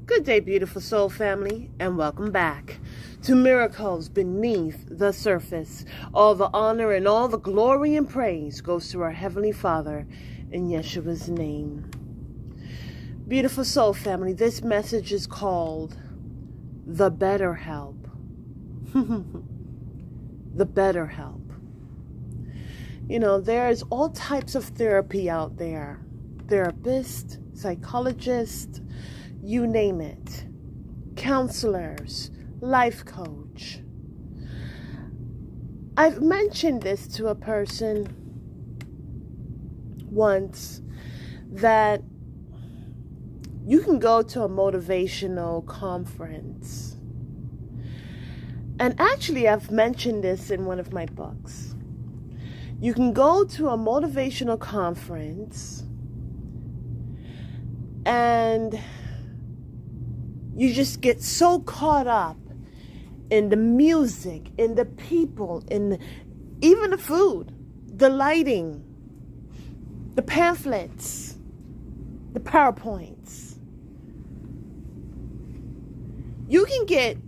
Good day, beautiful soul family, and welcome back to Miracles Beneath the Surface. All the honor and all the glory and praise goes to our Heavenly Father in Yeshua's name. Beautiful soul family, this message is called The Better Help. The Better Help. You know, there's all types of therapy out there. Therapists, psychologists, you name it. Counselors, life coach. I've mentioned this to a person once that you can go to a motivational conference. And actually, I've mentioned this in one of my books. You can go to a motivational conference and you just get so caught up in the music, in the people, in even the food, the lighting, the pamphlets, the PowerPoints. You can get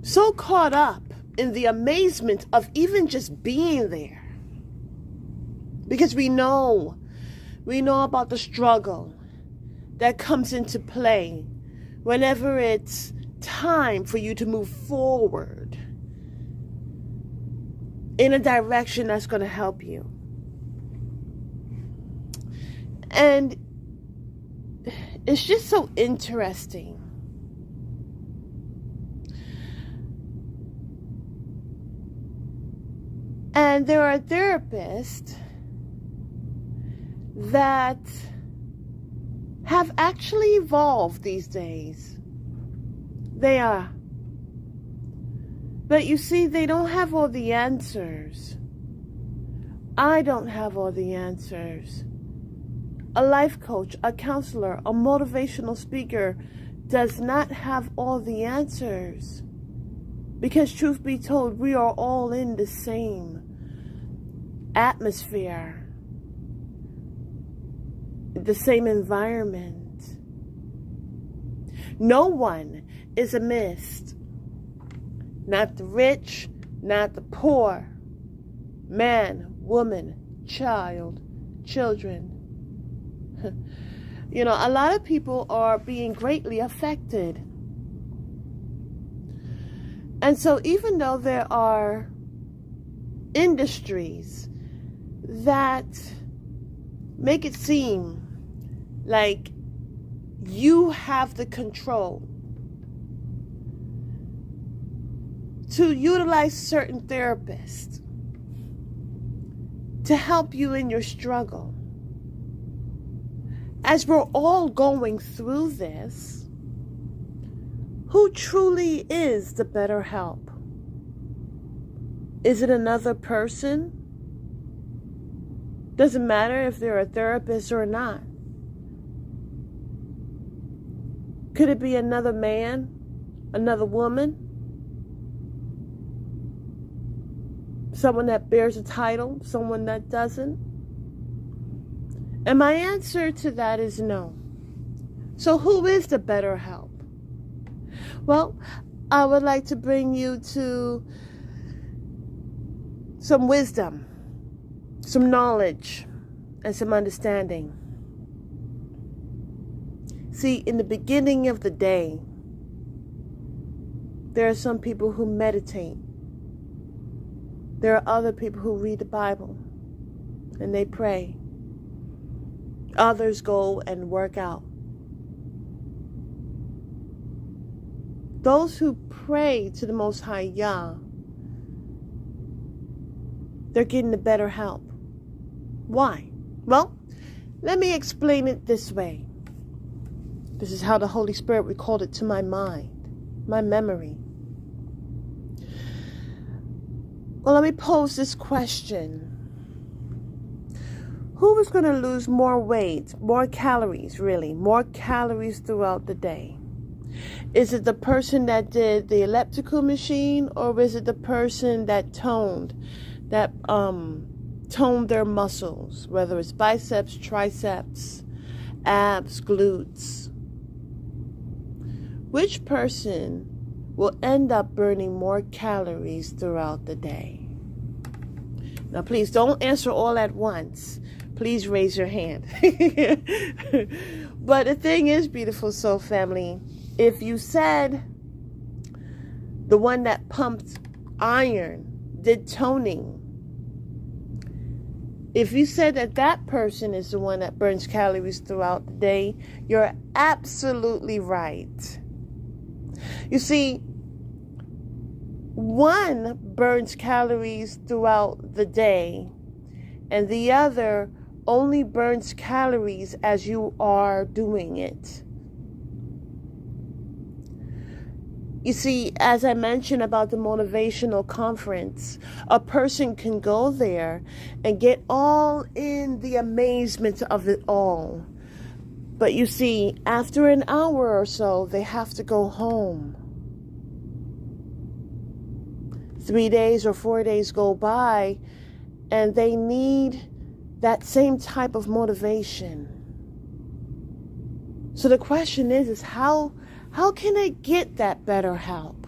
so caught up in the amazement of even just being there. Because we know about the struggle that comes into play whenever it's time for you to move forward in a direction that's going to help you. And it's just so interesting. And there are therapists that have actually evolved these days. They are. But you see, they don't have all the answers. I don't have all the answers. A life coach, a counselor, a motivational speaker does not have all the answers. Because truth be told, we are all in the same atmosphere, the same environment. No one is amiss. Not the rich, not the poor, man, woman, child, children. You know, a lot of people are being greatly affected. And so even though there are industries that make it seem like you have the control to utilize certain therapists to help you in your struggle. As we're all going through this, who truly is the better help? Is it another person? Doesn't matter if they're a therapist or not. Could it be another man? Another woman? Someone that bears a title? Someone that doesn't? And my answer to that is no. So who is the better help? Well, I would like to bring you to some wisdom, some knowledge, and some understanding. See, in the beginning of the day, there are some people who meditate. There are other people who read the Bible and they pray. Others go and work out. Those who pray to the Most High Yah, they're getting the better help. Why? Well, let me explain it this way. This is how the Holy Spirit recalled it to my mind, my memory. Well, let me pose this question. Who is going to lose more weight, more calories, really, more calories throughout the day? Is it the person that did the elliptical machine, or is it the person that toned their muscles, whether it's biceps, triceps, abs, glutes, which person will end up burning more calories throughout the day? Now, please don't answer all at once. Please raise your hand. But the thing is, beautiful soul family, if you said the one that pumped iron, did toning, if you said that that person is the one that burns calories throughout the day, you're absolutely right. You see, one burns calories throughout the day, and the other only burns calories as you are doing it. You see, as I mentioned about the motivational conference, a person can go there and get all in the amazement of it all. But you see, after an hour or so, they have to go home. 3 days or 4 days go by, and they need that same type of motivation. So the question is how can they get that better help?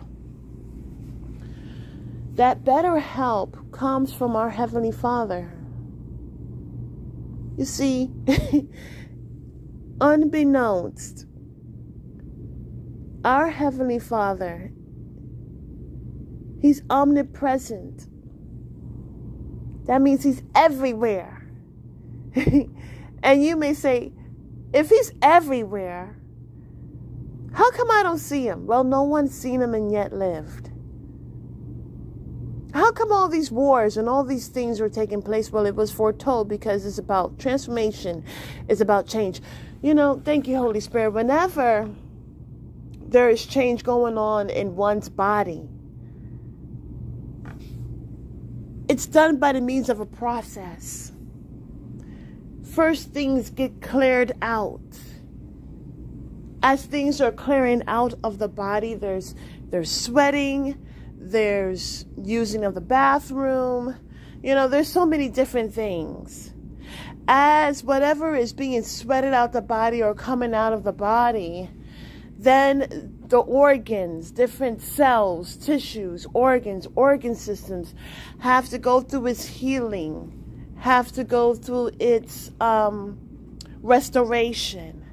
That better help comes from our Heavenly Father. You see, unbeknownst, our Heavenly Father, He's omnipresent. That means He's everywhere. And you may say, if He's everywhere, how come I don't see Him? Well, no one's seen Him and yet lived. How come all these wars and all these things were taking place? Well, it was foretold because it's about transformation. It's about change. You know, thank you, Holy Spirit. Whenever there is change going on in one's body, it's done by the means of a process. First, things get cleared out. As things are clearing out of the body, there's sweating, there's using of the bathroom. You know, there's so many different things. As whatever is being sweated out the body or coming out of the body, then the organs, different cells, tissues, organs, organ systems have to go through its healing, have to go through its restoration.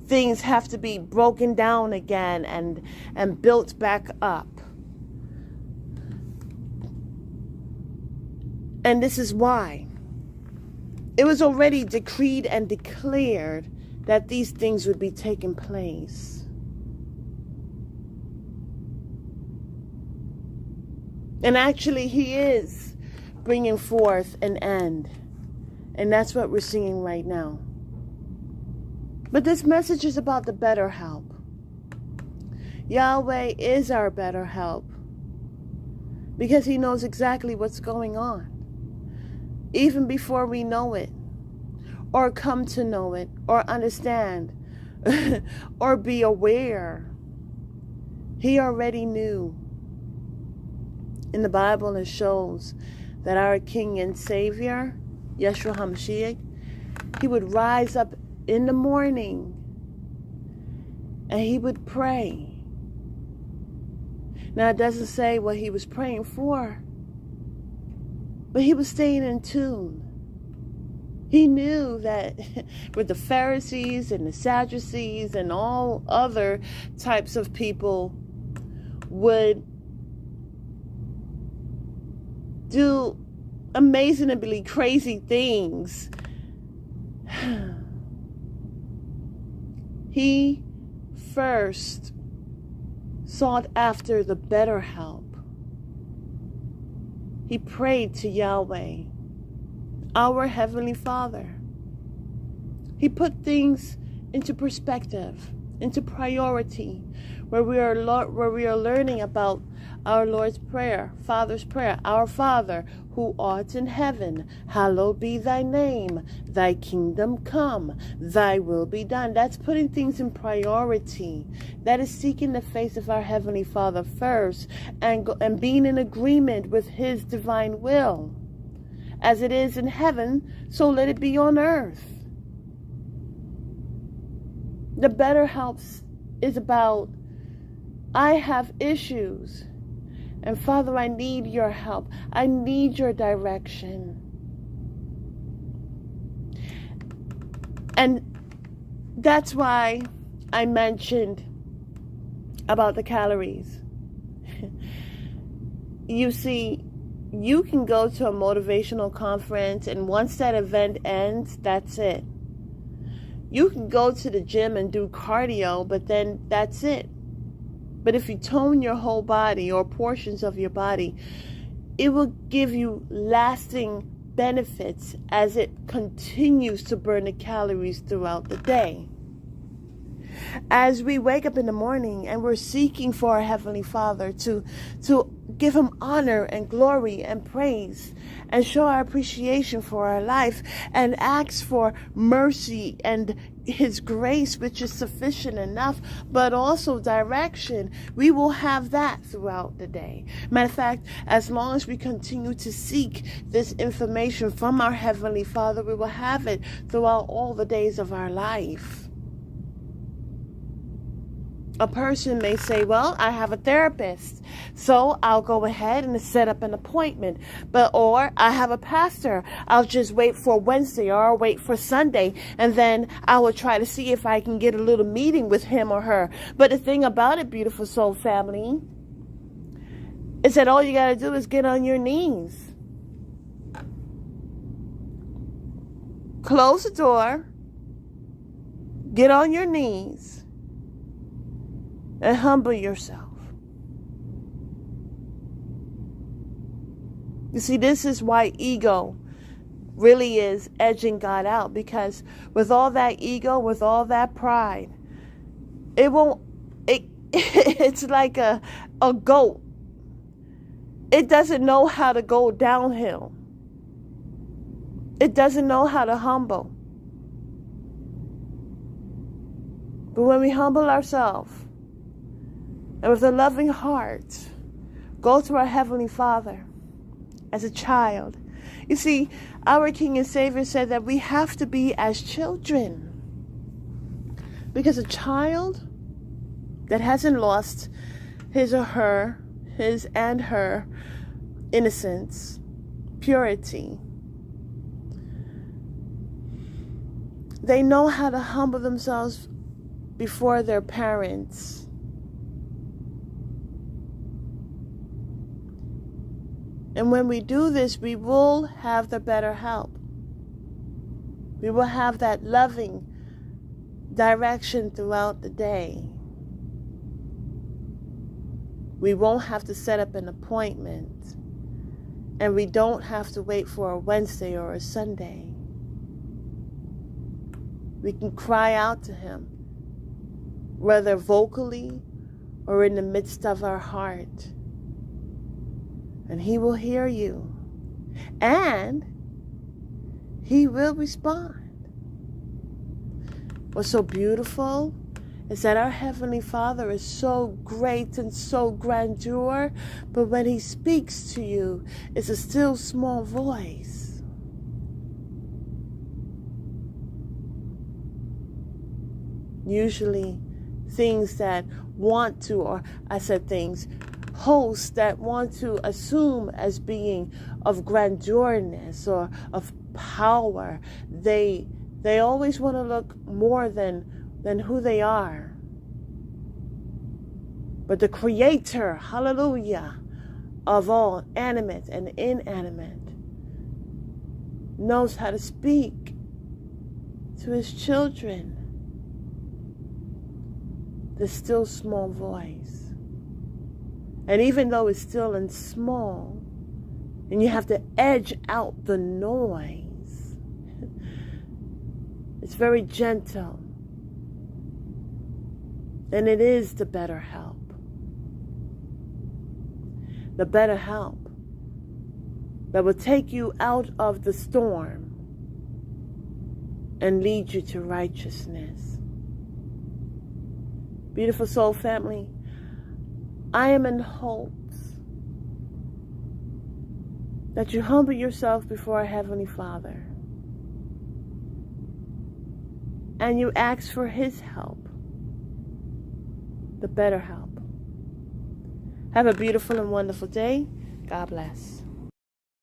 Things have to be broken down again and built back up. And this is why it was already decreed and declared that these things would be taking place. And actually, He is bringing forth an end. And that's what we're seeing right now. But this message is about the better help. Yahweh is our better help because He knows exactly what's going on, even before we know it, or come to know it, or understand, or be aware. He already knew. In the Bible, it shows that our King and Savior, Yeshua HaMashiach, He would rise up in the morning and He would pray. Now, it doesn't say what He was praying for, but He was staying in tune. He knew that with the Pharisees and the Sadducees and all other types of people would do amazingly crazy things, He first sought after the better help. He prayed to Yahweh, our Heavenly Father. He put things into perspective, into priority, where we are learning about our Lord's Prayer, Father's Prayer. Our Father, who art in heaven, hallowed be thy name. Thy kingdom come, thy will be done. That's putting things in priority. That is seeking the face of our Heavenly Father first and being in agreement with His divine will. As it is in heaven, so let it be on earth. The better helps is about I have issues. And Father, I need your help. I need your direction. And that's why I mentioned about the calories. You see, you can go to a motivational conference, and once that event ends, that's it. You can go to the gym and do cardio, but then that's it. But if you tone your whole body or portions of your body, it will give you lasting benefits as it continues to burn the calories throughout the day. As we wake up in the morning and we're seeking for our Heavenly Father to give Him honor and glory and praise and show our appreciation for our life and ask for mercy and His grace, which is sufficient enough, but also direction, we will have that throughout the day. Matter of fact, as long as we continue to seek this information from our Heavenly Father, we will have it throughout all the days of our life. A person may say, well, I have a therapist, so I'll go ahead and set up an appointment. Or I have a pastor, I'll just wait for Wednesday or I'll wait for Sunday, and then I will try to see if I can get a little meeting with him or her. But the thing about it, beautiful soul family, is that all you got to do is get on your knees. Close the door, get on your knees, and humble yourself. You see, this is why ego really is edging God out, because with all that ego, with all that pride, it's like a goat. It doesn't know how to go downhill. It doesn't know how to humble. But when we humble ourselves, and with a loving heart, go to our Heavenly Father as a child. You see, our King and Savior said that we have to be as children. Because a child that hasn't lost his and her innocence, purity, they know how to humble themselves before their parents. And when we do this, we will have the better help. We will have that loving direction throughout the day. We won't have to set up an appointment. And we don't have to wait for a Wednesday or a Sunday. We can cry out to Him, whether vocally or in the midst of our heart. And He will hear you. And He will respond. What's so beautiful is that our Heavenly Father is so great and so grandeur, but when He speaks to you, it's a still small voice. Usually things that want to, or I said things, hosts that want to assume as being of grandiorness or of power, they always want to look more than who they are. But the Creator, hallelujah, of all animate and inanimate, knows how to speak to His children. The still small voice. And even though it's still and small, and you have to edge out the noise, it's very gentle. And it is the better help. The better help that will take you out of the storm and lead you to righteousness. Beautiful soul family, I am in hopes that you humble yourself before our Heavenly Father and you ask for His help, the better help. Have a beautiful and wonderful day. God bless.